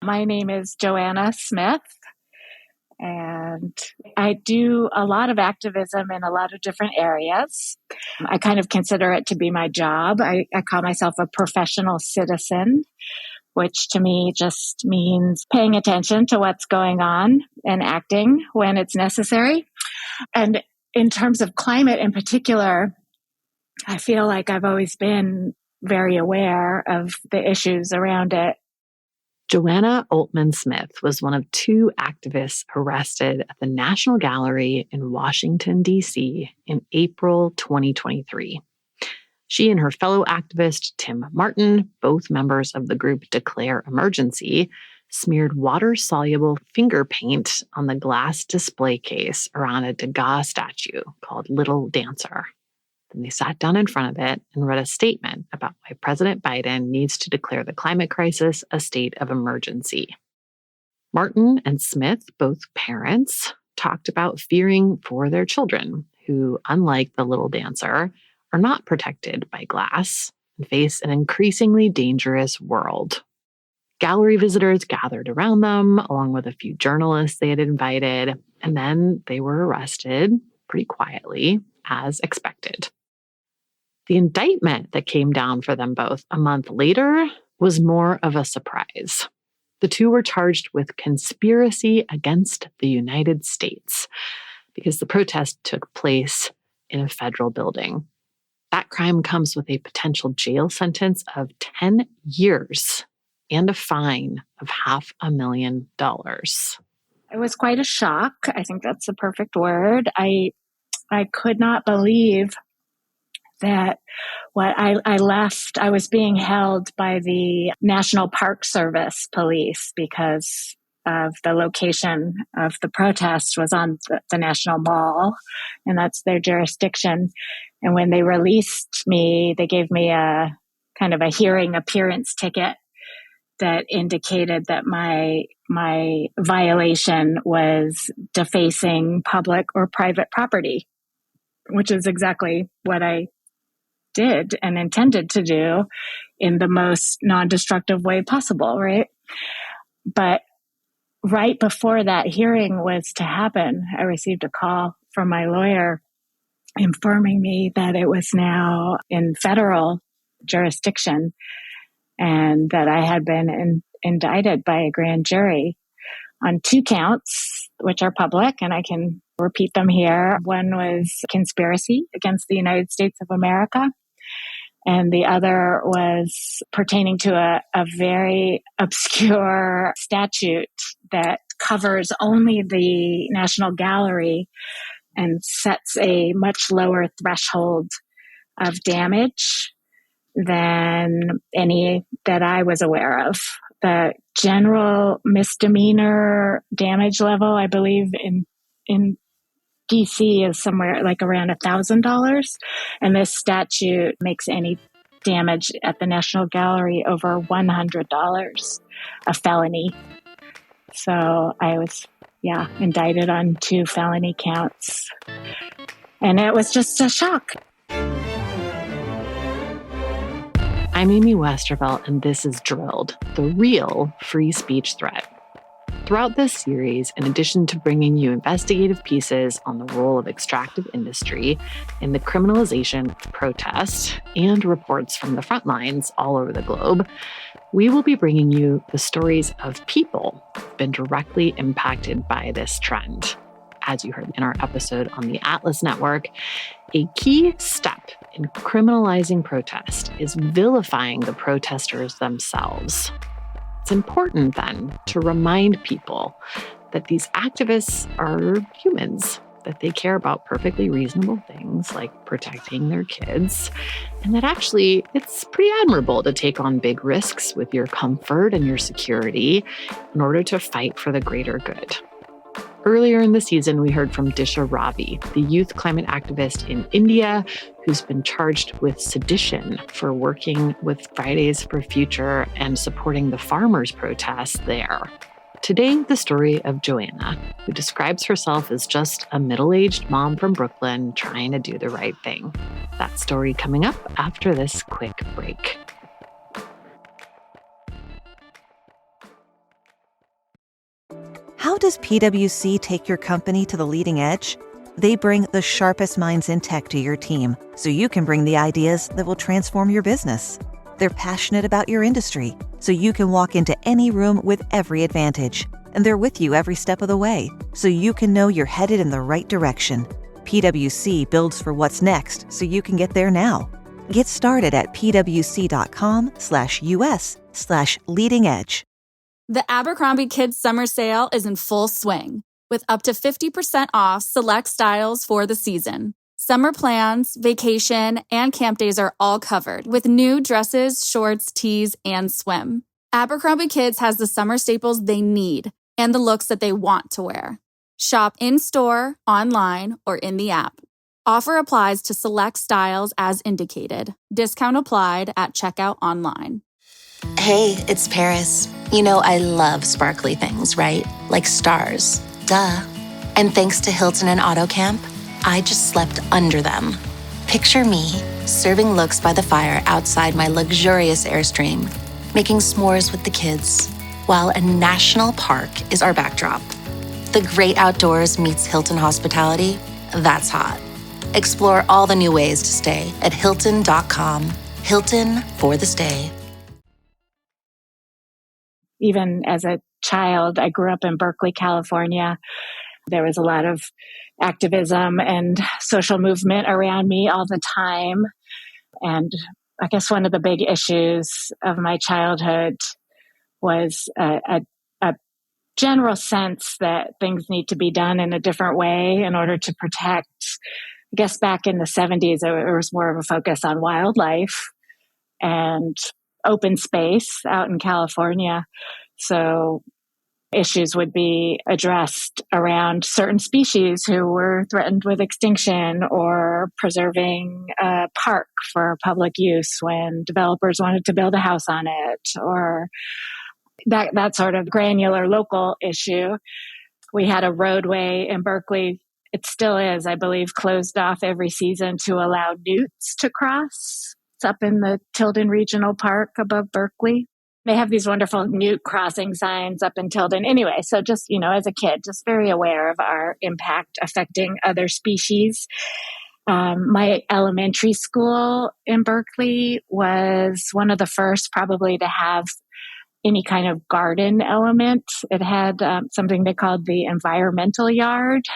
My name is Joanna Smith, and I do a lot of activism in a lot of different areas. I kind of consider it to be my job. I call myself a professional citizen, which to me just means paying attention to what's going on and acting when it's necessary. And in terms of climate in particular, I feel like I've always been very aware of the issues around it. Joanna Oltman Smith was one of two activists arrested at the National Gallery in Washington, D.C. in April 2023. She and her fellow activist, Tim Martin, both members of the group Declare Emergency, smeared water-soluble finger paint on the glass display case around a Degas statue called Little Dancer. Then they sat down in front of it and read a statement about why President Biden needs to declare the climate crisis a state of emergency. Martin and Smith, both parents, talked about fearing for their children, who, unlike the Little Dancer, are not protected by glass and face an increasingly dangerous world. Gallery visitors gathered around them, along with a few journalists they had invited, and then they were arrested pretty quietly, as expected. The indictment that came down for them both a month later was more of a surprise. The two were charged with conspiracy against the United States because the protest took place in a federal building. That crime comes with a potential jail sentence of 10 years and a fine of $500,000. It was quite a shock. I think that's the perfect word. I could not believe that I left, I was being held by the National Park Service police because of the location of the protest was on the National Mall, and that's their jurisdiction. And when they released me, they gave me a kind of a hearing appearance ticket that indicated that my violation was defacing public or private property, which is exactly what I did and intended to do in the most non-destructive way possible, right? But right before that hearing was to happen, I received a call from my lawyer informing me that it was now in federal jurisdiction and that I had been indicted by a grand jury on 2 counts, which are public, and I can repeat them here. One was conspiracy against the United States of America, and the other was pertaining to a very obscure statute that covers only the National Gallery and sets a much lower threshold of damage than any that I was aware of. The general misdemeanor damage level, I believe, in DC is somewhere like around $1,000. And this statute makes any damage at the National Gallery over $100 a felony. So I was, indicted on 2 felony counts. And it was just a shock. I'm Amy Westervelt, and this is Drilled, the real free speech threat. Throughout this series, in addition to bringing you investigative pieces on the role of extractive industry in the criminalization of protest and reports from the front lines all over the globe, we will be bringing you the stories of people who've been directly impacted by this trend. As you heard in our episode on the Atlas Network, a key step in criminalizing protest is vilifying the protesters themselves. It's important, then, to remind people that these activists are humans, that they care about perfectly reasonable things like protecting their kids, and that actually it's pretty admirable to take on big risks with your comfort and your security in order to fight for the greater good. Earlier in the season, we heard from Disha Ravi, the youth climate activist in India, who's been charged with sedition for working with Fridays for Future and supporting the farmers' protests there. Today, the story of Joanna, who describes herself as just a middle-aged mom from Brooklyn trying to do the right thing. That story coming up after this quick break. How does PwC take your company to the leading edge? They bring the sharpest minds in tech to your team, so you can bring the ideas that will transform your business. They're passionate about your industry, so you can walk into any room with every advantage. And they're with you every step of the way, so you can know you're headed in the right direction. PwC builds for what's next, so you can get there now. Get started at pwc.com/us/leading edge. The Abercrombie Kids Summer Sale is in full swing, with up to 50% off select styles for the season. Summer plans, vacation, and camp days are all covered with new dresses, shorts, tees, and swim. Abercrombie Kids has the summer staples they need and the looks that they want to wear. Shop in-store, online, or in the app. Offer applies to select styles as indicated. Discount applied at checkout online. Hey, it's Paris. You know I love sparkly things, right? Like stars. Duh. And thanks to Hilton and AutoCamp, I just slept under them. Picture me, serving looks by the fire outside my luxurious Airstream, making s'mores with the kids, while a national park is our backdrop. The great outdoors meets Hilton hospitality. That's hot. Explore all the new ways to stay at Hilton.com. Hilton for the stay. Even as a child, I grew up in Berkeley, California. There was a lot of activism and social movement around me all the time. And I guess one of the big issues of my childhood was a general sense that things need to be done in a different way in order to protect. I guess back in the 70s, there was more of a focus on wildlife and open space out in California. So issues would be addressed around certain species who were threatened with extinction, or preserving a park for public use when developers wanted to build a house on it, or that sort of granular local issue. We had a roadway in Berkeley. It still is, I believe, closed off every season to allow newts to cross. It's up in the Tilden Regional Park above Berkeley. They have these wonderful newt crossing signs up in Tilden. Anyway, so just, as a kid, just very aware of our impact affecting other species. My elementary school in Berkeley was one of the first probably to have any kind of garden element. It had something they called the environmental yard,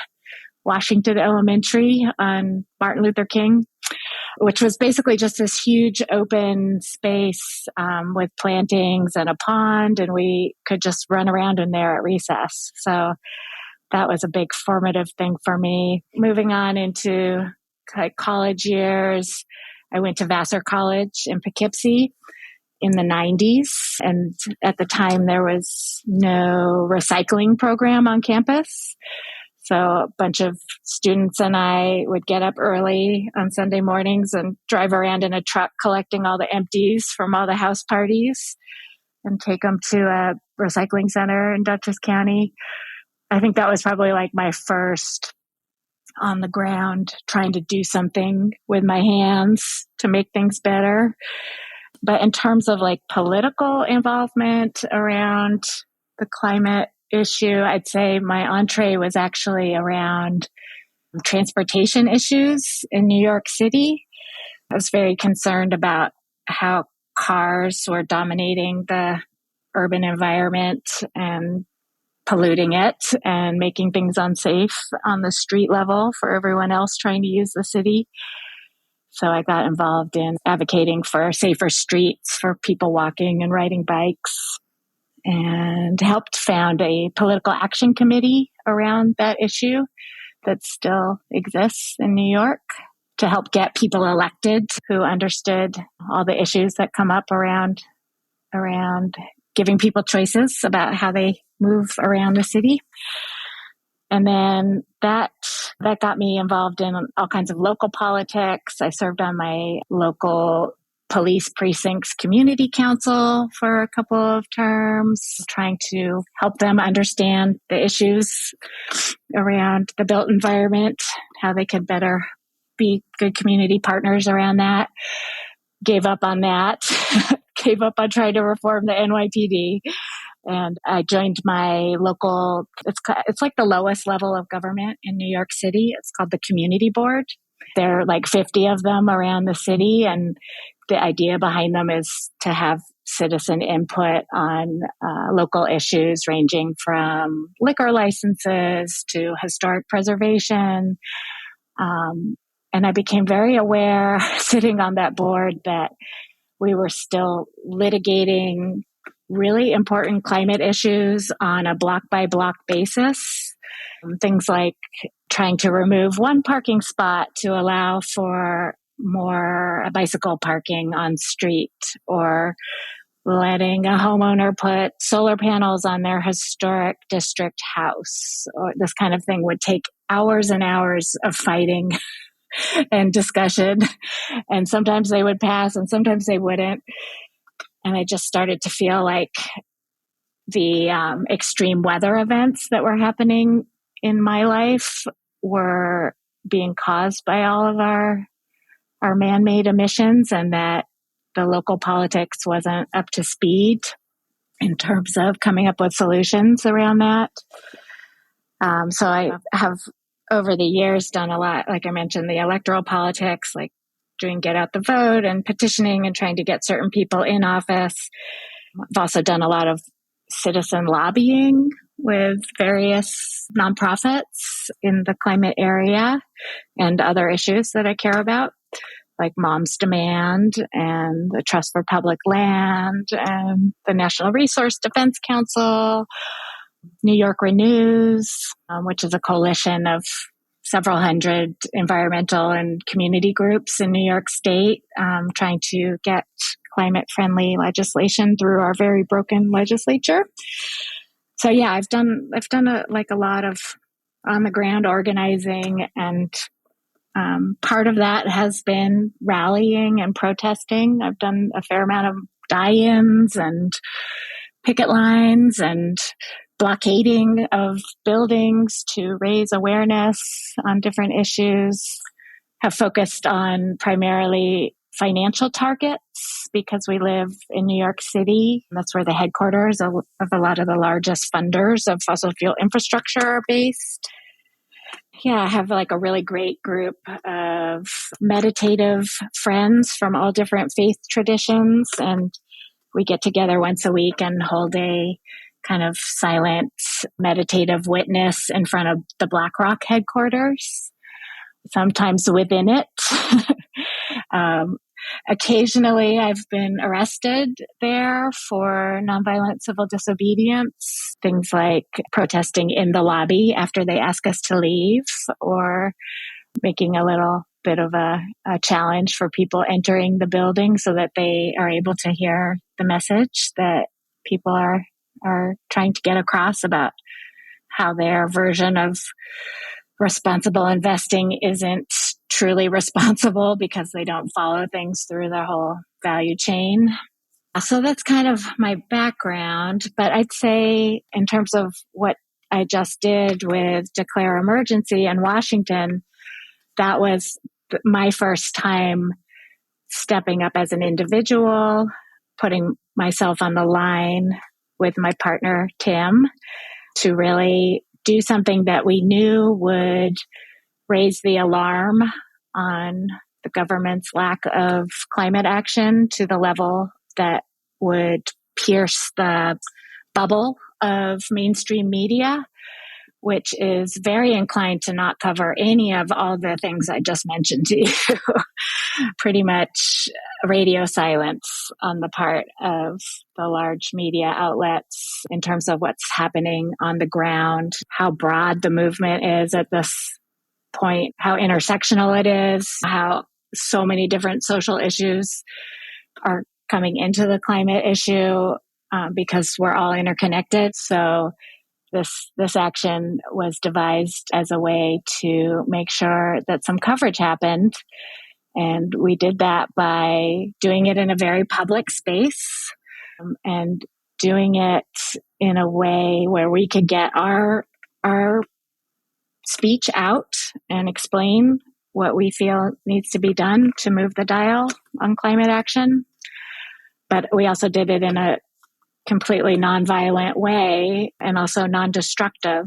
Washington Elementary on Martin Luther King, which was basically just this huge open space with plantings and a pond, and we could just run around in there at recess. So that was a big formative thing for me. Moving on into college years, I went to Vassar College in Poughkeepsie in the 90s. And at the time, there was no recycling program on campus. So a bunch of students and I would get up early on Sunday mornings and drive around in a truck collecting all the empties from all the house parties and take them to a recycling center in Dutchess County. I think that was probably like my first on the ground trying to do something with my hands to make things better. But in terms of like political involvement around the climate issue, I'd say my entree was actually around transportation issues in New York City. I was very concerned about how cars were dominating the urban environment and polluting it and making things unsafe on the street level for everyone else trying to use the city. So I got involved in advocating for safer streets for people walking and riding bikes, and helped found a political action committee around that issue that still exists in New York to help get people elected who understood all the issues that come up around giving people choices about how they move around the city. And then that got me involved in all kinds of local politics. I served on my local police precinct's community council for a couple of terms, trying to help them understand the issues around the built environment, how they could better be good community partners around that. Gave up on that. Gave up on trying to reform the NYPD. And I joined my local, it's like the lowest level of government in New York City. It's called the Community Board. There are like 50 of them around the city. And the idea behind them is to have citizen input on local issues ranging from liquor licenses to historic preservation. And I became very aware sitting on that board that we were still litigating really important climate issues on a block by block basis. Things like trying to remove one parking spot to allow for more bicycle parking on street, or letting a homeowner put solar panels on their historic district house. Or this kind of thing would take hours and hours of fighting and discussion. And sometimes they would pass and sometimes they wouldn't. And I just started to feel like the extreme weather events that were happening in my life were being caused by all of our man-made emissions, and that the local politics wasn't up to speed in terms of coming up with solutions around that. So I have over the years done a lot, like I mentioned, the electoral politics, like doing get out the vote and petitioning and trying to get certain people in office. I've also done a lot of citizen lobbying with various nonprofits in the climate area and other issues that I care about, like Mom's Demand and the Trust for Public Land and the National Resource Defense Council, New York Renews, which is a coalition of several hundred environmental and community groups in New York State, trying to get climate-friendly legislation through our very broken legislature. So yeah, I've done a lot of on the ground organizing, and part of that has been rallying and protesting. I've done a fair amount of die-ins and picket lines and blockading of buildings to raise awareness on different issues. Have focused on primarily financial targets because we live in New York City. That's where the headquarters of a lot of the largest funders of fossil fuel infrastructure are based. Yeah, I have like a really great group of meditative friends from all different faith traditions, and we get together once a week and hold a kind of silent meditative witness in front of the BlackRock headquarters, sometimes within it. Occasionally, I've been arrested there for nonviolent civil disobedience, things like protesting in the lobby after they ask us to leave, or making a little bit of a challenge for people entering the building so that they are able to hear the message that people are trying to get across about how their version of responsible investing isn't truly responsible because they don't follow things through the whole value chain. So that's kind of my background. But I'd say in terms of what I just did with Declare Emergency in Washington, that was my first time stepping up as an individual, putting myself on the line with my partner, Tim, to really do something that we knew would raise the alarm on the government's lack of climate action to the level that would pierce the bubble of mainstream media, which is very inclined to not cover any of all the things I just mentioned to you. Pretty much radio silence on the part of the large media outlets in terms of what's happening on the ground, how broad the movement is at this point, how intersectional it is, how so many different social issues are coming into the climate issue because we're all interconnected. So this action was devised as a way to make sure that some coverage happened. And we did that by doing it in a very public space and doing it in a way where we could get our speech out and explain what we feel needs to be done to move the dial on climate action. But we also did it in a completely nonviolent way and also non-destructive.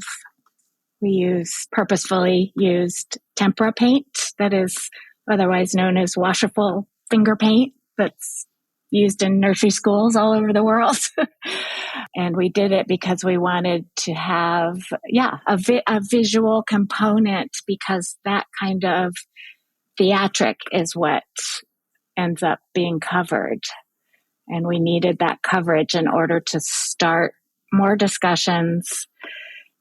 We purposefully used tempera paint, that is otherwise known as washable finger paint, that's used in nursery schools all over the world. And we did it because we wanted to have, a visual component, because that kind of theatric is what ends up being covered. And we needed that coverage in order to start more discussions.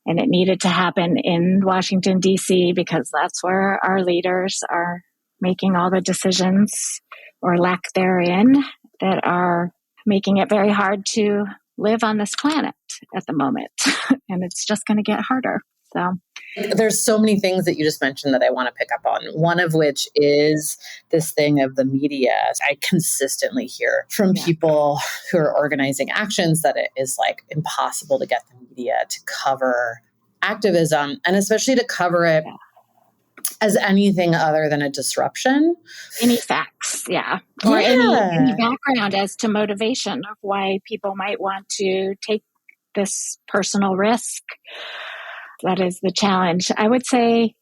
And it needed to happen in Washington, D.C., because that's where our leaders are making all the decisions, or lack therein, that are making it very hard to live on this planet at the moment. And it's just going to get harder. So there's so many things that you just mentioned that I want to pick up on. One of which is this thing of the media. I consistently hear from people who are organizing actions that it is like impossible to get the media to cover activism, and especially to cover it as anything other than a disruption. Any facts, or any background as to motivation of why people might want to take this personal risk. That is the challenge. I would say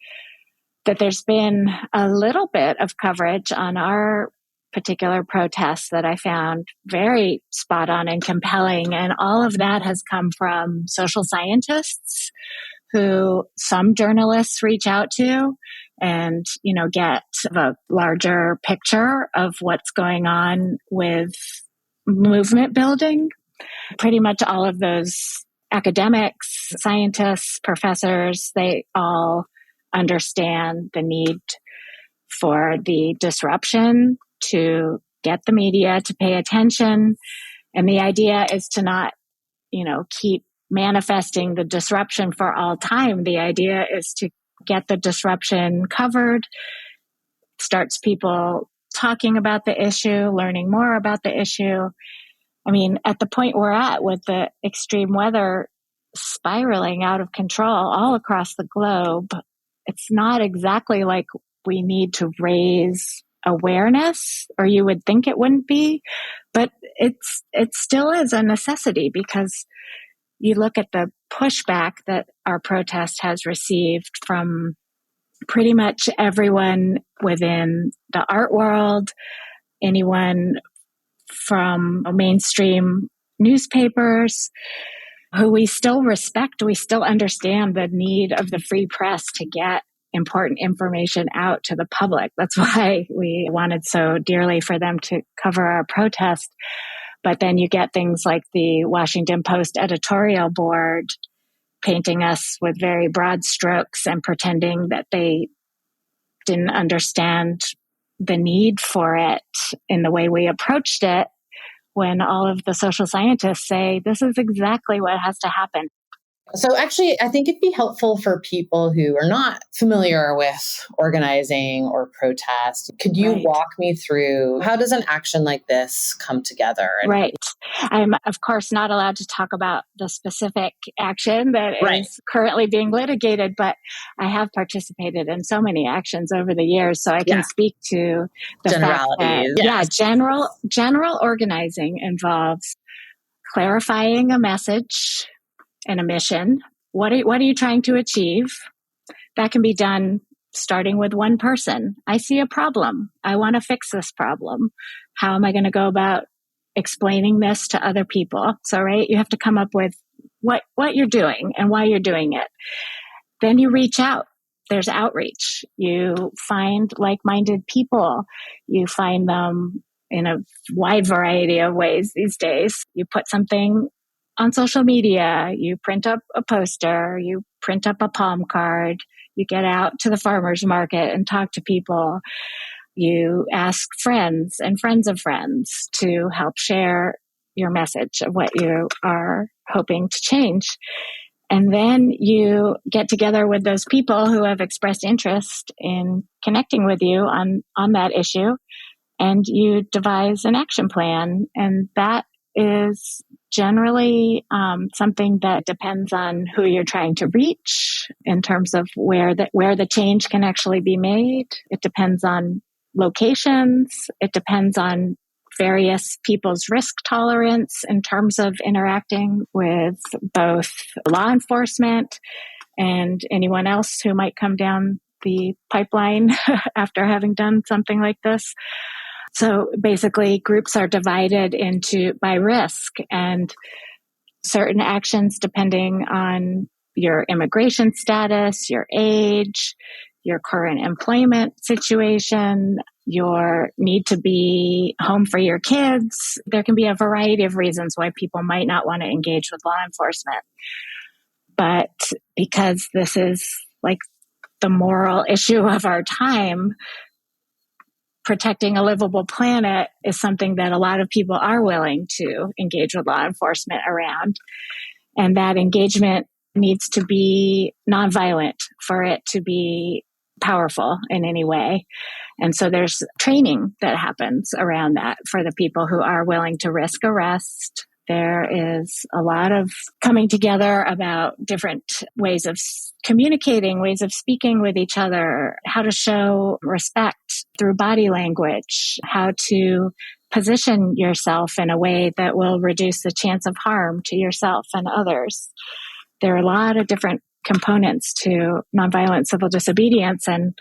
that there's been a little bit of coverage on our particular protests that I found very spot on and compelling. And all of that has come from social scientists who some journalists reach out to and, get a larger picture of what's going on with movement building. Pretty much all of those academics, scientists, professors, they all understand the need for the disruption to get the media to pay attention. And the idea is to not, keep manifesting the disruption for all time. The idea is to get the disruption covered, starts people talking about the issue, learning more about the issue. I mean, at the point we're at with the extreme weather spiraling out of control all across the globe, it's not exactly like we need to raise awareness, or you would think it wouldn't be, but it still is a necessity, because you look at the pushback that our protest has received from pretty much everyone within the art world, anyone from mainstream newspapers who we still respect. We still understand the need of the free press to get important information out to the public. That's why we wanted so dearly for them to cover our protest. But then you get things like the Washington Post editorial board painting us with very broad strokes and pretending that they didn't understand the need for it in the way we approached it, when all of the social scientists say this is exactly what has to happen. So actually, I think it'd be helpful for people who are not familiar with organizing or protest. Could you walk me through, how does an action like this come together? Right. I'm, of course, not allowed to talk about the specific action that is currently being litigated, but I have participated in so many actions over the years, so I can speak to the generalities. Fact that, general organizing involves clarifying a message and a mission. What are you trying to achieve? That can be done starting with one person. I see a problem. I want to fix this problem. How am I going to go about explaining this to other people? So, you have to come up with what you're doing and why you're doing it. Then you reach out. There's outreach. You find like-minded people. You find them in a wide variety of ways these days. You put something on social media, you print up a poster, you print up a palm card, you get out to the farmer's market and talk to people. You ask friends and friends of friends to help share your message of what you are hoping to change. And then you get together with those people who have expressed interest in connecting with you on that issue, and you devise an action plan. And that is generally something that depends on who you're trying to reach in terms of where the change can actually be made. It depends on locations. It depends on various people's risk tolerance in terms of interacting with both law enforcement and anyone else who might come down the pipeline after having done something like this. So basically, groups are divided by risk, and certain actions depending on your immigration status, your age, your current employment situation, your need to be home for your kids. There can be a variety of reasons why people might not want to engage with law enforcement. But because this is like the moral issue of our time, protecting a livable planet is something that a lot of people are willing to engage with law enforcement around. And that engagement needs to be nonviolent for it to be powerful in any way. And so there's training that happens around that for the people who are willing to risk arrest. There is a lot of coming together about different ways of communicating, ways of speaking with each other, how to show respect through body language, how to position yourself in a way that will reduce the chance of harm to yourself and others. There are a lot of different components to nonviolent civil disobedience, and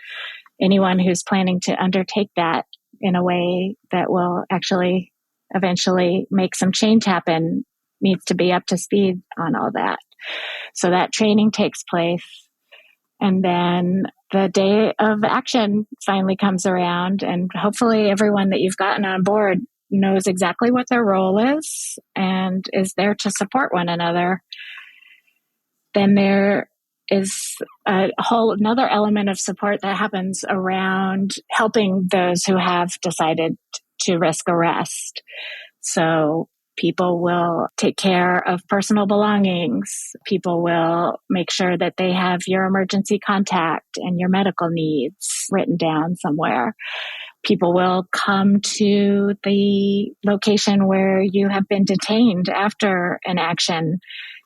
anyone who's planning to undertake that in a way that will actually eventually make some change happen needs to be up to speed on all that. So that training takes place. And then the day of action finally comes around, and hopefully everyone that you've gotten on board knows exactly what their role is and is there to support one another. Then there is a whole another element of support that happens around helping those who have decided to risk arrest. So people will take care of personal belongings. People will make sure that they have your emergency contact and your medical needs written down somewhere. People will come to the location where you have been detained after an action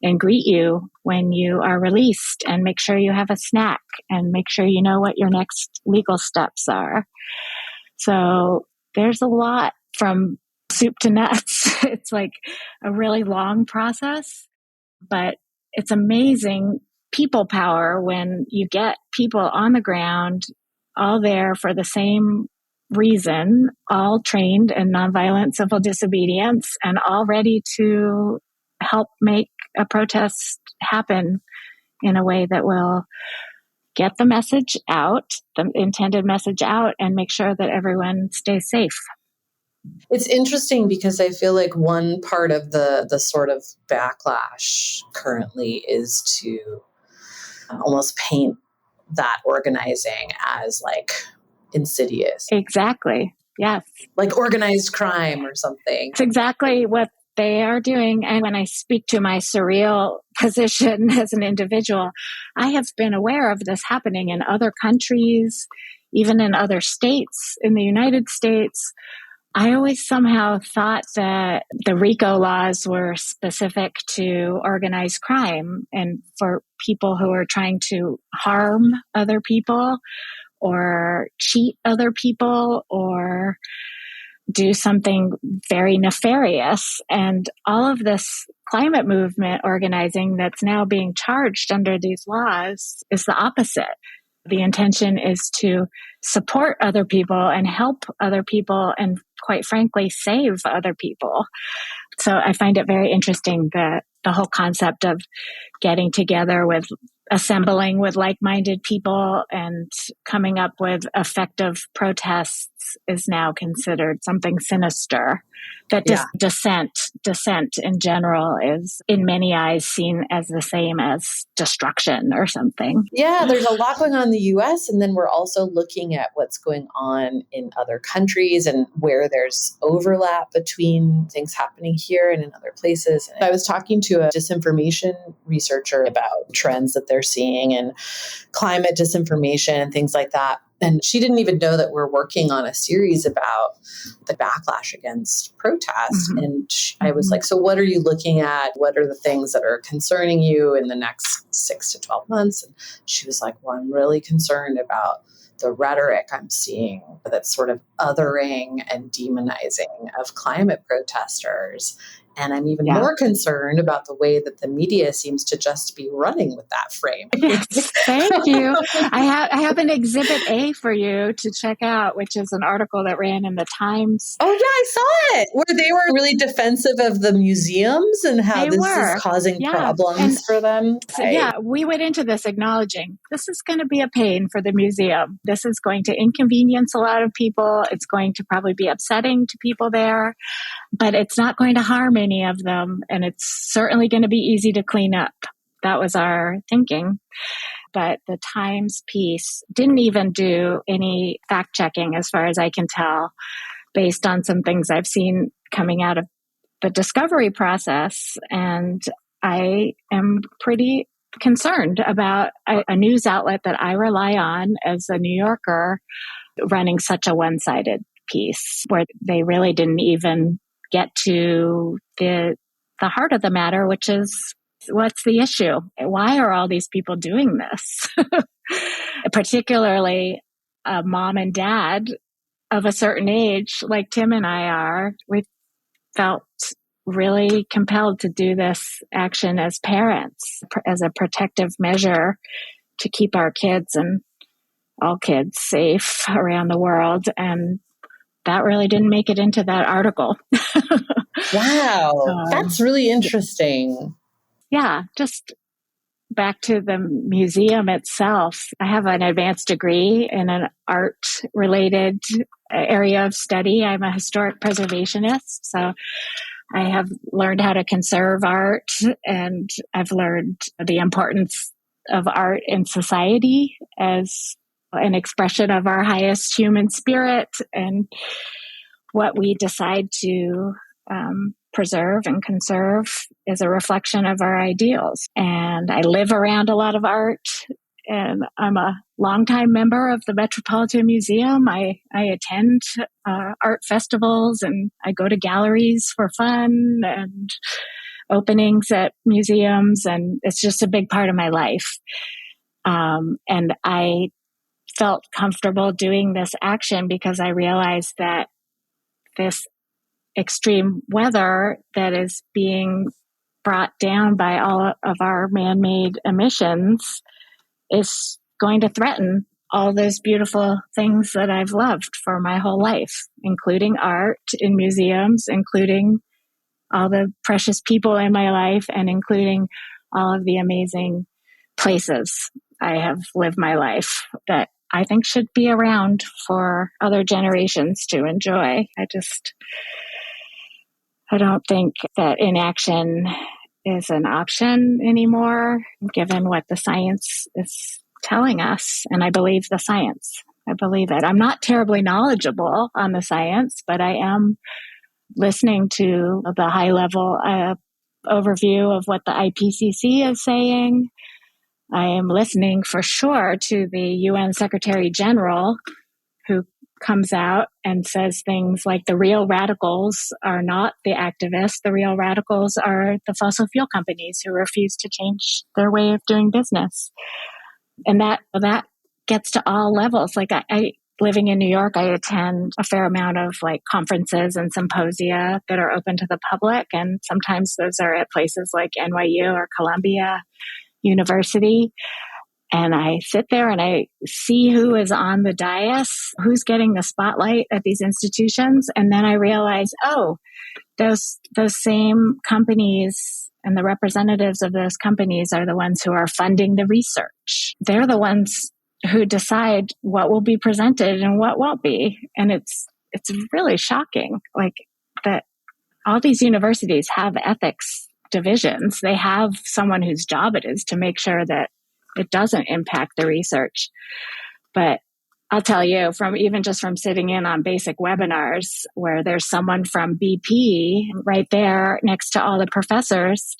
and greet you when you are released and make sure you have a snack and make sure you know what your next legal steps are. So there's a lot from soup to nuts. It's like a really long process, but it's amazing people power when you get people on the ground, all there for the same reason, all trained in nonviolent civil disobedience and all ready to help make a protest happen in a way that will get the message out, the intended message out, and make sure that everyone stays safe. It's interesting because I feel like one part of the sort of backlash currently is to almost paint that organizing as like insidious. Exactly. Yes. Like organized crime or something. It's exactly what they are doing. And when I speak to my surreal position as an individual, I have been aware of this happening in other countries, even in other states in the United States. I always somehow thought that the RICO laws were specific to organized crime and for people who are trying to harm other people or cheat other people or do something very nefarious. And all of this climate movement organizing that's now being charged under these laws is the opposite. The intention is to support other people and help other people and, quite frankly, save other people. So I find it very interesting that the whole concept of getting together with assembling with like-minded people and coming up with effective protests is now considered something sinister. That dissent in general is in many eyes seen as the same as destruction or something. Yeah, there's a lot going on in the US, and then we're also looking at what's going on in other countries and where there's overlap between things happening here and in other places. I was talking to a disinformation researcher about trends that they're seeing and climate disinformation and things like that. And she didn't even know that we're working on a series about the backlash against protest. Mm-hmm. And I was like, so what are you looking at? What are the things that are concerning you in the next 6 to 12 months? And she was like, well, I'm really concerned about the rhetoric I'm seeing that's sort of othering and demonizing of climate protesters. And I'm even more concerned about the way that the media seems to just be running with that frame. Yes, thank you. I have an exhibit A for you to check out, which is an article that ran in the Times. Oh, yeah, I saw it, where they were really defensive of the museums and how this is causing problems for them. So, we went into this acknowledging this is going to be a pain for the museum. This is going to inconvenience a lot of people. It's going to probably be upsetting to people there, but it's not going to harm any of them. And it's certainly going to be easy to clean up. That was our thinking. But the Times piece didn't even do any fact checking, as far as I can tell, based on some things I've seen coming out of the discovery process. And I am pretty concerned about a news outlet that I rely on as a New Yorker running such a one-sided piece where they really didn't even get to the heart of the matter, which is, what's the issue? Why are all these people doing this? Particularly a mom and dad of a certain age, like Tim and I are. We felt really compelled to do this action as parents, as a protective measure to keep our kids and all kids safe around the world. And that really didn't make it into that article. Wow. That's really interesting. Yeah. Just back to the museum itself. I have an advanced degree in an art related area of study. I'm a historic preservationist. So I have learned how to conserve art, and I've learned the importance of art in society as an expression of our highest human spirit, and what we decide to preserve and conserve is a reflection of our ideals. And I live around a lot of art, and I'm a longtime member of the Metropolitan Museum. I attend art festivals, and I go to galleries for fun and openings at museums, and it's just a big part of my life. And I felt comfortable doing this action because I realized that this extreme weather that is being brought down by all of our man-made emissions is going to threaten all those beautiful things that I've loved for my whole life, including art in museums, including all the precious people in my life, and including all of the amazing places I have lived my life that I think should be around for other generations to enjoy. I don't think that inaction is an option anymore, given what the science is telling us. And I believe the science. I believe it. I'm not terribly knowledgeable on the science, but I am listening to the high level overview of what the IPCC is saying. I am listening for sure to the UN Secretary General, who comes out and says things like the real radicals are not the activists. The real radicals are the fossil fuel companies who refuse to change their way of doing business. And that gets to all levels. Like I living in New York, I attend a fair amount of like conferences and symposia that are open to the public. And sometimes those are at places like NYU or Columbia University. And I sit there and I see who is on the dais, who's getting the spotlight at these institutions. And then I realize, those same companies and the representatives of those companies are the ones who are funding the research. They're the ones who decide what will be presented and what won't be. And it's really shocking, like that all these universities have ethics divisions. They have someone whose job it is to make sure that it doesn't impact the research. But I'll tell you, from sitting in on basic webinars where there's someone from BP right there next to all the professors,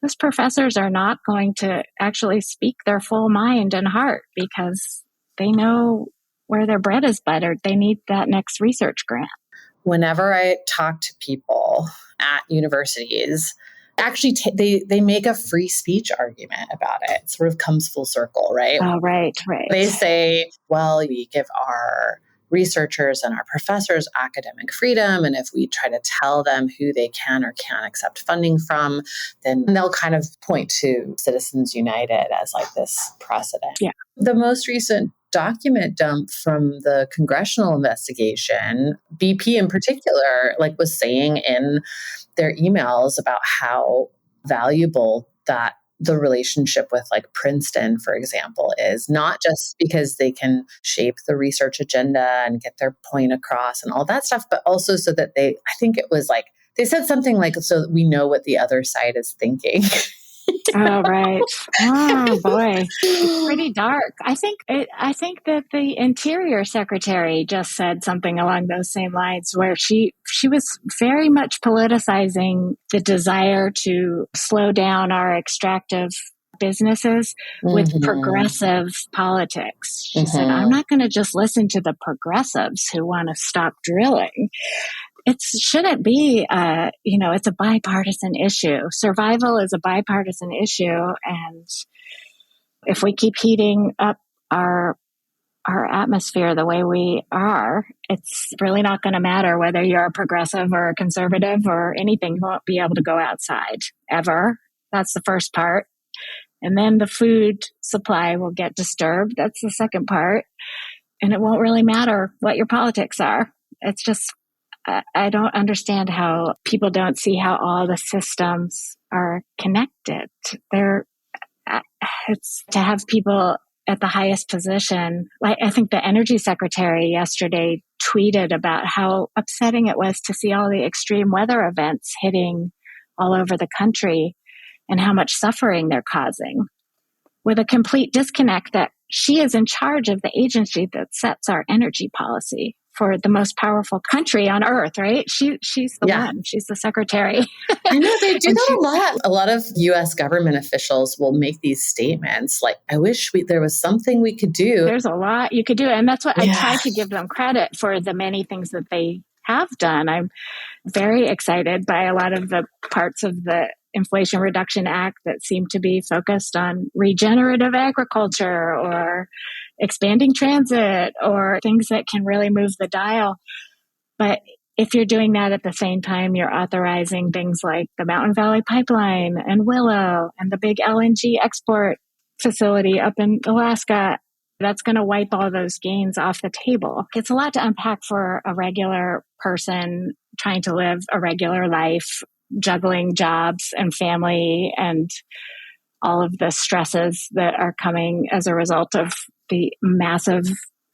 those professors are not going to actually speak their full mind and heart because they know where their bread is buttered. They need that next research grant. Whenever I talk to people at universities, actually they make a free speech argument about it. It sort of comes full circle, right? Oh, right. They say, well, we give our researchers and our professors academic freedom. And if we try to tell them who they can or can't accept funding from, then they'll kind of point to Citizens United as like this precedent. Yeah. The most recent document dump from the congressional investigation, BP in particular, like was saying in their emails about how valuable that the relationship with like Princeton, for example, is, not just because they can shape the research agenda and get their point across and all that stuff, but also so that I think it was like, they said something like, so that we know what the other side is thinking. Oh, right. Oh, boy. It's pretty dark. I think that the Interior Secretary just said something along those same lines, where she was very much politicizing the desire to slow down our extractive businesses with progressive politics. She said, I'm not going to just listen to the progressives who want to stop drilling. It shouldn't be, it's a bipartisan issue. Survival is a bipartisan issue. And if we keep heating up our atmosphere the way we are, it's really not going to matter whether you're a progressive or a conservative or anything. You won't be able to go outside ever. That's the first part. And then the food supply will get disturbed. That's the second part. And it won't really matter what your politics are. It's just, I don't understand how people don't see how all the systems are connected. It's to have people at the highest position. Like, I think the energy secretary yesterday tweeted about how upsetting it was to see all the extreme weather events hitting all over the country and how much suffering they're causing, with a complete disconnect that she is in charge of the agency that sets our energy policy for the most powerful country on earth, right? She's the one. She's the secretary. I know they do that a lot. A lot of U.S. government officials will make these statements like, I wish there was something we could do. There's a lot you could do. And that's what I try to give them credit for, the many things that they have done. I'm very excited by a lot of the parts of the Inflation Reduction Act that seem to be focused on regenerative agriculture or expanding transit or things that can really move the dial. But if you're doing that at the same time, you're authorizing things like the Mountain Valley Pipeline and Willow and the big LNG export facility up in Alaska, that's going to wipe all those gains off the table. It's a lot to unpack for a regular person trying to live a regular life, juggling jobs and family and all of the stresses that are coming as a result of the massive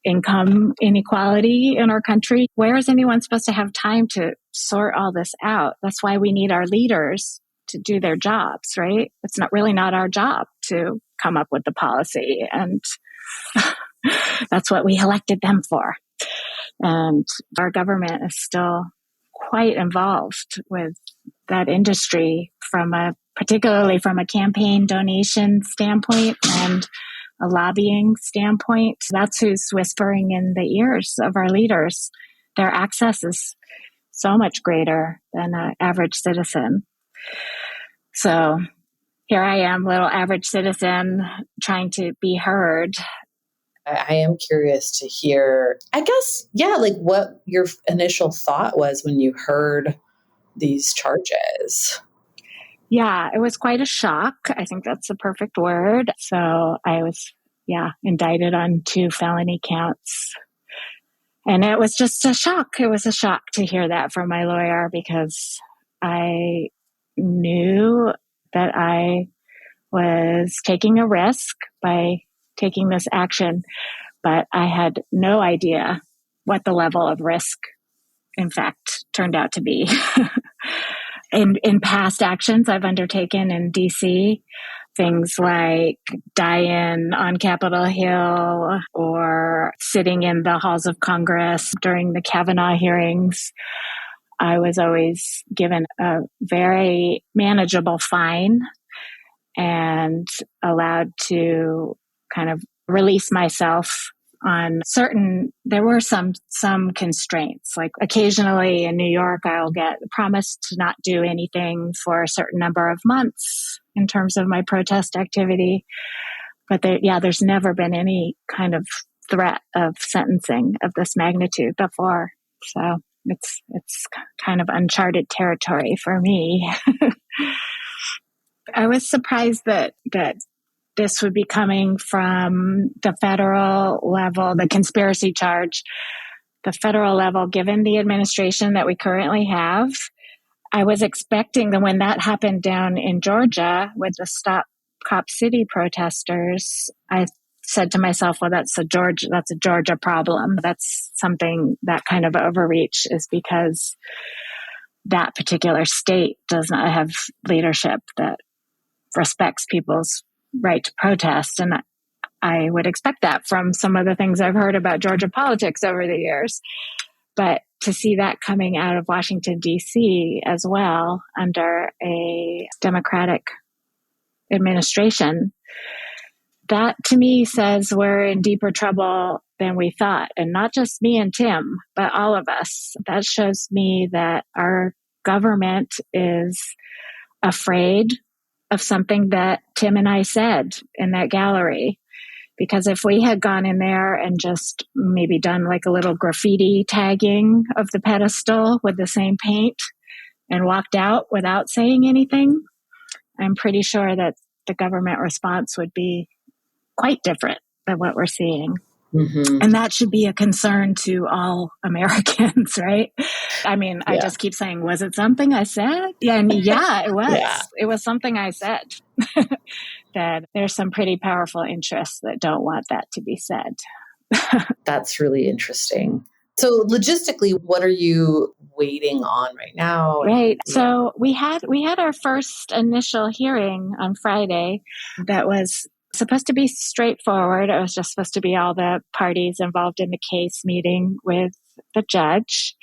income inequality in our country. Where is anyone supposed to have time to sort all this out? That's why we need our leaders to do their jobs, right? It's not our job to come up with the policy. And that's what we elected them for. And our government is still quite involved with that industry particularly from a campaign donation standpoint and a lobbying standpoint. That's who's whispering in the ears of our leaders. Their access is so much greater than an average citizen. So here I am, little average citizen, trying to be heard. I am curious to hear, I guess, like what your initial thought was when you heard these charges. Yeah, it was quite a shock. I think that's the perfect word. So I was, indicted on 2 felony counts. And it was just a shock. It was a shock to hear that from my lawyer, because I knew that I was taking a risk by taking this action, but I had no idea what the level of risk, in fact, turned out to be. In past actions I've undertaken in DC, things like die-in on Capitol Hill or sitting in the halls of Congress during the Kavanaugh hearings, I was always given a very manageable fine and allowed to kind of release myself on there were some constraints. Like occasionally in New York, I'll get promised to not do anything for a certain number of months in terms of my protest activity. But there's never been any kind of threat of sentencing of this magnitude before. So it's kind of uncharted territory for me. I was surprised that this would be coming from the federal level, the conspiracy charge, the federal level, given the administration that we currently have. I was expecting that when that happened down in Georgia with the Stop Cop City protesters, I said to myself, well, that's a Georgia problem. That's something, that kind of overreach is because that particular state does not have leadership that respects people's right to protest. And I would expect that from some of the things I've heard about Georgia politics over the years. But to see that coming out of Washington, D.C. as well under a Democratic administration, that to me says we're in deeper trouble than we thought. And not just me and Tim, but all of us. That shows me that our government is afraid of something that Tim and I said in that gallery. Because if we had gone in there and just maybe done like a little graffiti tagging of the pedestal with the same paint and walked out without saying anything, I'm pretty sure that the government response would be quite different than what we're seeing. Mm-hmm. And that should be a concern to all Americans, right? I mean, I just keep saying, was it something I said? Yeah, and it was. Yeah. It was something I said. That there's some pretty powerful interests that don't want that to be said. That's really interesting. So logistically, what are you waiting on right now? Right. Yeah. So we had our first initial hearing on Friday that was supposed to be straightforward. It was just supposed to be all the parties involved in the case meeting with the judge.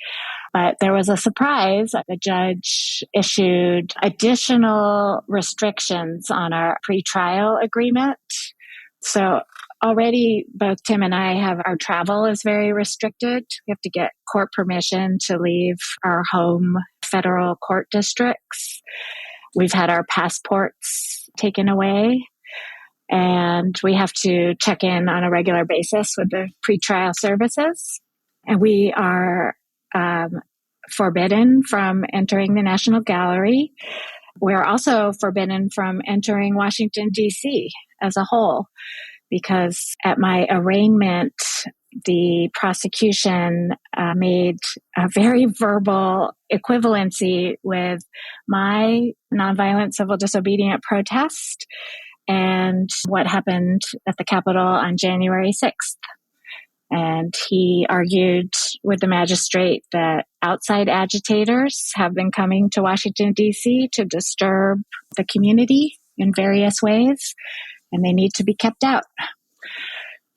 But there was a surprise. The judge issued additional restrictions on our pretrial agreement. So already both Tim and I have our travel is very restricted. We have to get court permission to leave our home federal court districts. We've had our passports taken away. And we have to check in on a regular basis with the pretrial services. And we are forbidden from entering the National Gallery. We're also forbidden from entering Washington, D.C. as a whole, because at my arraignment, the prosecution made a very verbal equivalency with my nonviolent civil disobedient protest and what happened at the Capitol on January 6th. And he argued with the magistrate that outside agitators have been coming to Washington, D.C. to disturb the community in various ways, and they need to be kept out.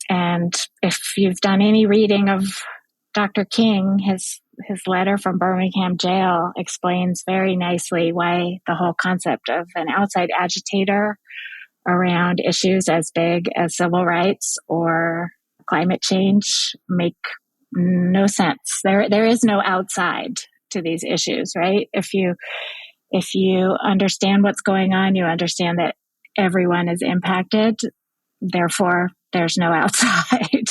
And if you've done any reading of Dr. King, his letter from Birmingham jail explains very nicely why the whole concept of an outside agitator around issues as big as civil rights or climate change make no sense. There is no outside to these issues, right? If you understand what's going on, you understand that everyone is impacted. Therefore, there's no outside.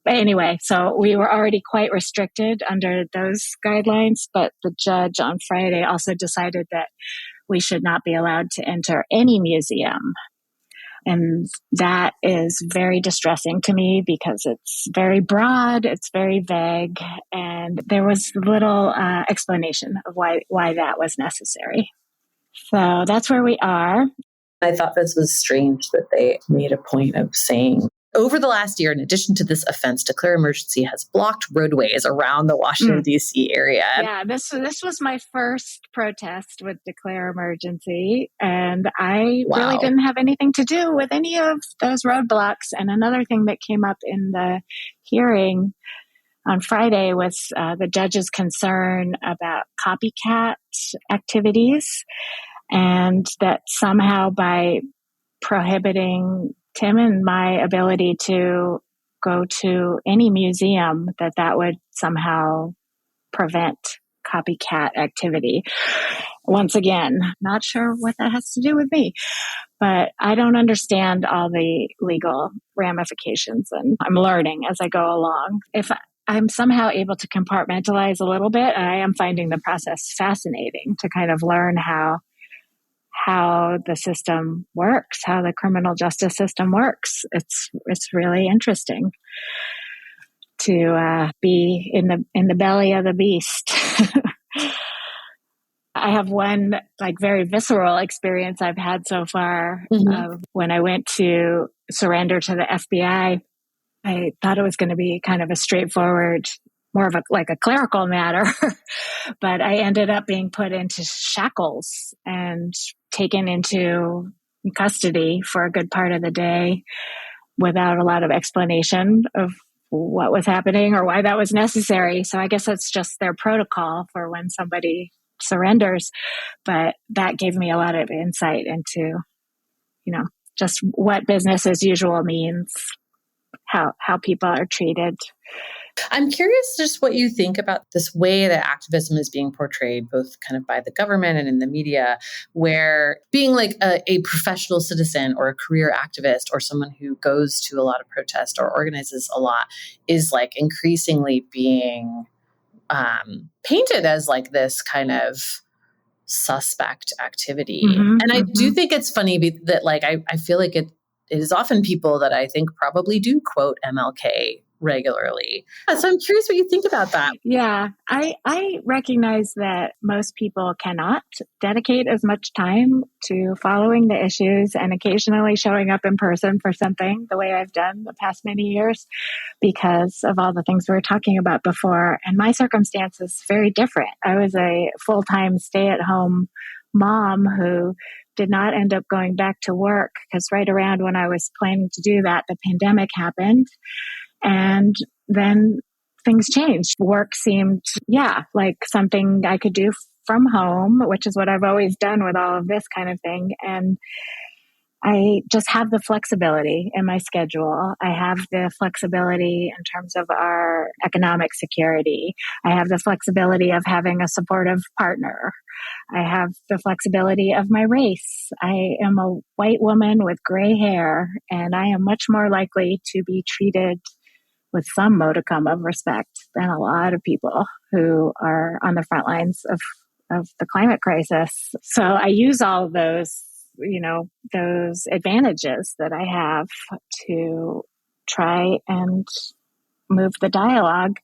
But anyway, so we were already quite restricted under those guidelines, but the judge on Friday also decided that we should not be allowed to enter any museum. And that is very distressing to me because it's very broad, it's very vague, and there was little explanation of why that was necessary. So that's where we are. I thought this was strange that they made a point of saying, over the last year, in addition to this offense, Declare Emergency has blocked roadways around the Washington, D.C. area. Yeah, this was my first protest with Declare Emergency, and I really didn't have anything to do with any of those roadblocks. And another thing that came up in the hearing on Friday was the judge's concern about copycat activities, and that somehow by prohibiting Tim and my ability to go to any museum that would somehow prevent copycat activity. Once again, not sure what that has to do with me, but I don't understand all the legal ramifications, and I'm learning as I go along. If I'm somehow able to compartmentalize a little bit, I am finding the process fascinating to kind of learn how the system works, how the criminal justice system works. It's really interesting to be in the belly of the beast. I have one very visceral experience I've had so far. When I went to surrender to the FBI, I thought it was going to be kind of a straightforward, more of a clerical matter, but I ended up being put into shackles and taken into custody for a good part of the day without a lot of explanation of what was happening or why that was necessary. So I guess that's just their protocol for when somebody surrenders. But that gave me a lot of insight into, just what business as usual means, how people are treated. I'm curious just what you think about this way that activism is being portrayed, both kind of by the government and in the media, where being like a professional citizen or a career activist or someone who goes to a lot of protest or organizes a lot is like increasingly being painted as like this kind of suspect activity. And I do think it's funny that like, I feel like it is often people that I think probably do quote MLK regularly. So I'm curious what you think about that. Yeah, I recognize that most people cannot dedicate as much time to following the issues and occasionally showing up in person for something the way I've done the past many years because of all the things we were talking about before. And my circumstance is very different. I was a full-time stay-at-home mom who did not end up going back to work because right around when I was planning to do that, the pandemic happened. And then things changed. Work seemed, like something I could do from home, which is what I've always done with all of this kind of thing. And I just have the flexibility in my schedule. I have the flexibility in terms of our economic security. I have the flexibility of having a supportive partner. I have the flexibility of my race. I am a white woman with gray hair, and I am much more likely to be treated with some modicum of respect than a lot of people who are on the front lines of the climate crisis. So I use all of those, those advantages that I have to try and move the dialogue.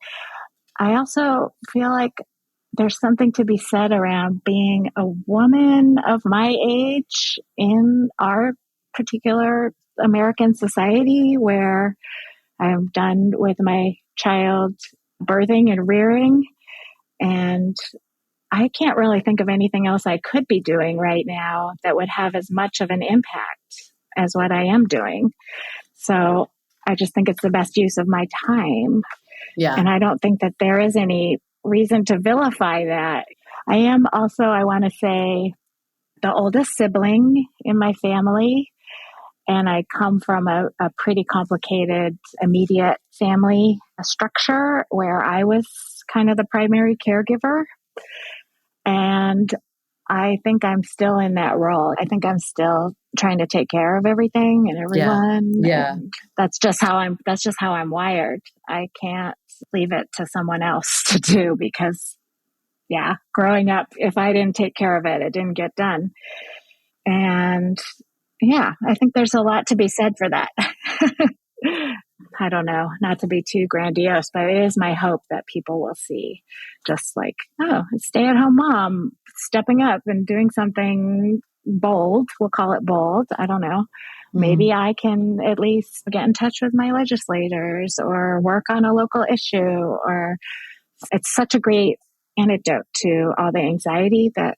I also feel like there's something to be said around being a woman of my age in our particular American society where I'm done with my child birthing and rearing, and I can't really think of anything else I could be doing right now that would have as much of an impact as what I am doing. So I just think it's the best use of my time. Yeah. And I don't think that there is any reason to vilify that. I am also, I want to say, the oldest sibling in my family. And I come from a pretty complicated immediate family structure where I was kind of the primary caregiver. And I think I'm still in that role. I think I'm still trying to take care of everything and everyone. Yeah. And that's just how I'm wired. I can't leave it to someone else to do because, growing up, if I didn't take care of it, it didn't get done. And I think there's a lot to be said for that. I don't know, not to be too grandiose, but it is my hope that people will see just like, a stay-at-home mom stepping up and doing something bold. We'll call it bold. I don't know. Maybe I can at least get in touch with my legislators or work on a local issue. Or it's such a great antidote to all the anxiety that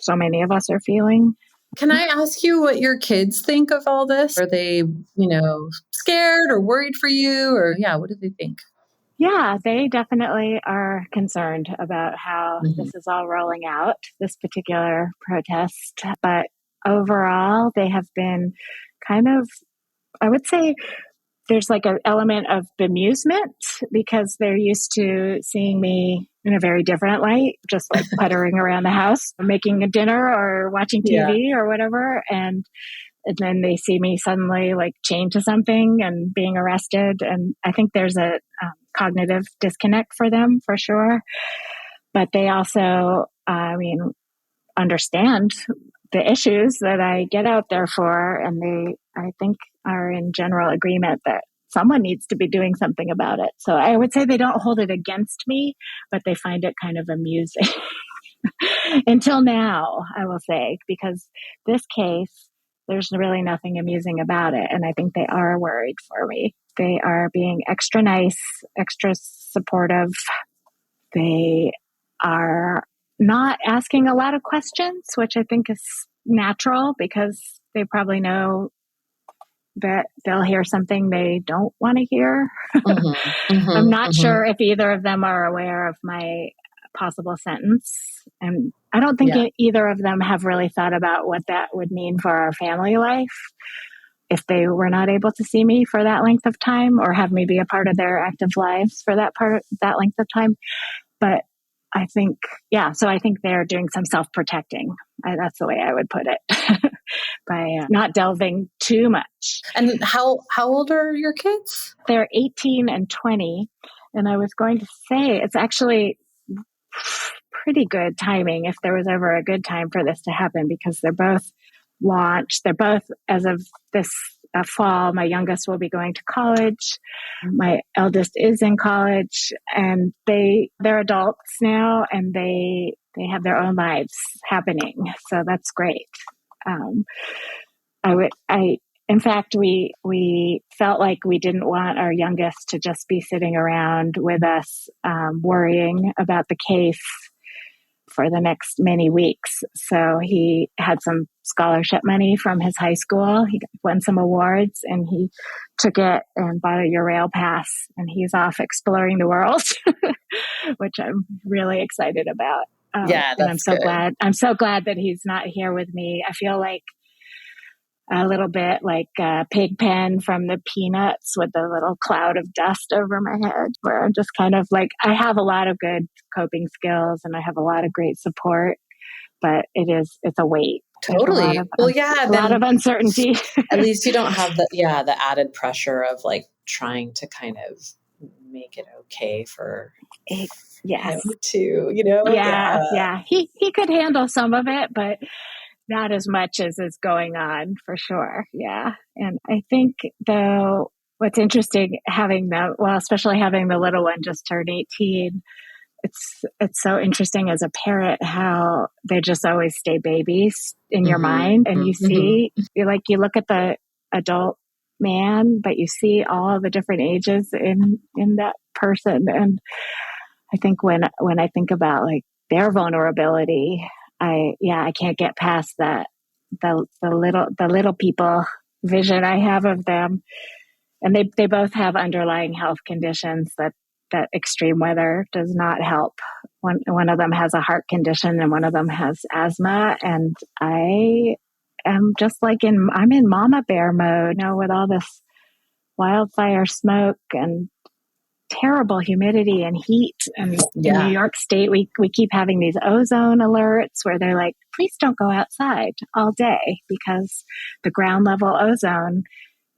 so many of us are feeling. Can I ask you what your kids think of all this? Are they, scared or worried for you? Or, what do they think? Yeah, they definitely are concerned about how this is all rolling out, this particular protest. But overall, they have been kind of, I would say, there's like an element of bemusement because they're used to seeing me in a very different light, just like puttering around the house, making a dinner or watching TV or whatever. And then they see me suddenly like chained to something and being arrested. And I think there's a cognitive disconnect for them for sure. But they also, understand the issues that I get out there for. And they, I think, are in general agreement that someone needs to be doing something about it. So I would say they don't hold it against me, but they find it kind of amusing. Until now, I will say, because this case, there's really nothing amusing about it. And I think they are worried for me. They are being extra nice, extra supportive. They are not asking a lot of questions, which I think is natural because they probably know that they'll hear something they don't want to hear. I'm not sure if either of them are aware of my possible sentence. And I don't think either of them have really thought about what that would mean for our family life if they were not able to see me for that length of time or have me be a part of their active lives for that length of time. But I think, so I think they're doing some self-protecting. That's the way I would put it, by not delving too much. And how old are your kids? They're 18 and 20. And I was going to say, it's actually pretty good timing if there was ever a good time for this to happen, because they're both launched. They're both, as of this fall, my youngest will be going to college. My eldest is in college, and they're adults now, and they have their own lives happening. So that's great. In fact, we felt like we didn't want our youngest to just be sitting around with us, worrying about the case for the next many weeks. So he had some scholarship money from his high school. He won some awards, and he took it and bought a Eurail pass, and he's off exploring the world, which I'm really excited about. That's and I'm so good. glad. I'm so glad that he's not here with me. I feel like a little bit like Pigpen from the Peanuts with the little cloud of dust over my head, where I'm just kind of like, I have a lot of good coping skills and I have a lot of great support, but it's a weight. Totally. A lot of uncertainty. At least you don't have the added pressure of like trying to kind of make it okay for him too, Yeah. He could handle some of it, but not as much as is going on, for sure. Yeah. And I think, though, what's interesting especially having the little one just turn 18, it's so interesting as a parent how they just always stay babies in your mind. And you see, you look at the adult man, but you see all the different ages in that person. And I think when I think about like their vulnerability, I can't get past that, the little people vision I have of them. And they both have underlying health conditions that extreme weather does not help. One of them has a heart condition and one of them has asthma. And I am just like I'm in mama bear mode, with all this wildfire smoke and terrible humidity and heat. And in New York State, we keep having these ozone alerts where they're like, please don't go outside all day because the ground level ozone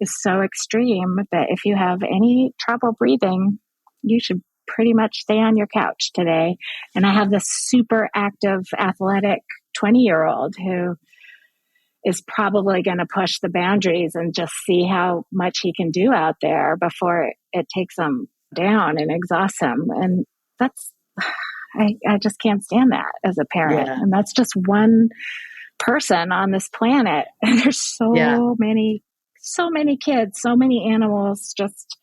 is so extreme that if you have any trouble breathing, you should pretty much stay on your couch today. And I have this super active, athletic 20-year-old who is probably going to push the boundaries and just see how much he can do out there before it takes him down and exhausts him. And I just can't stand that as a parent. And that's just one person on this planet. And there's so many kids, so many animals just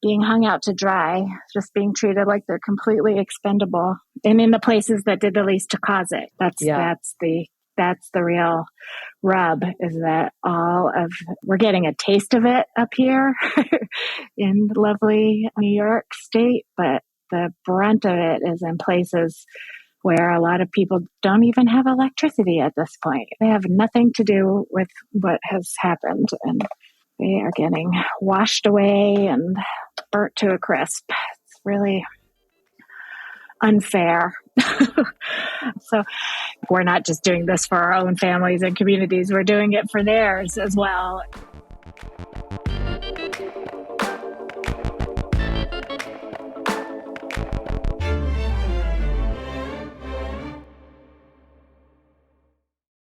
being hung out to dry, just being treated like they're completely expendable. And in the places that did the least to cause it. That's the real rub, is that we're getting a taste of it up here in lovely New York State, but the brunt of it is in places where a lot of people don't even have electricity at this point. They have nothing to do with what has happened. And They are getting washed away and burnt to a crisp. It's really unfair. So we're not just doing this for our own families and communities, we're doing it for theirs as well.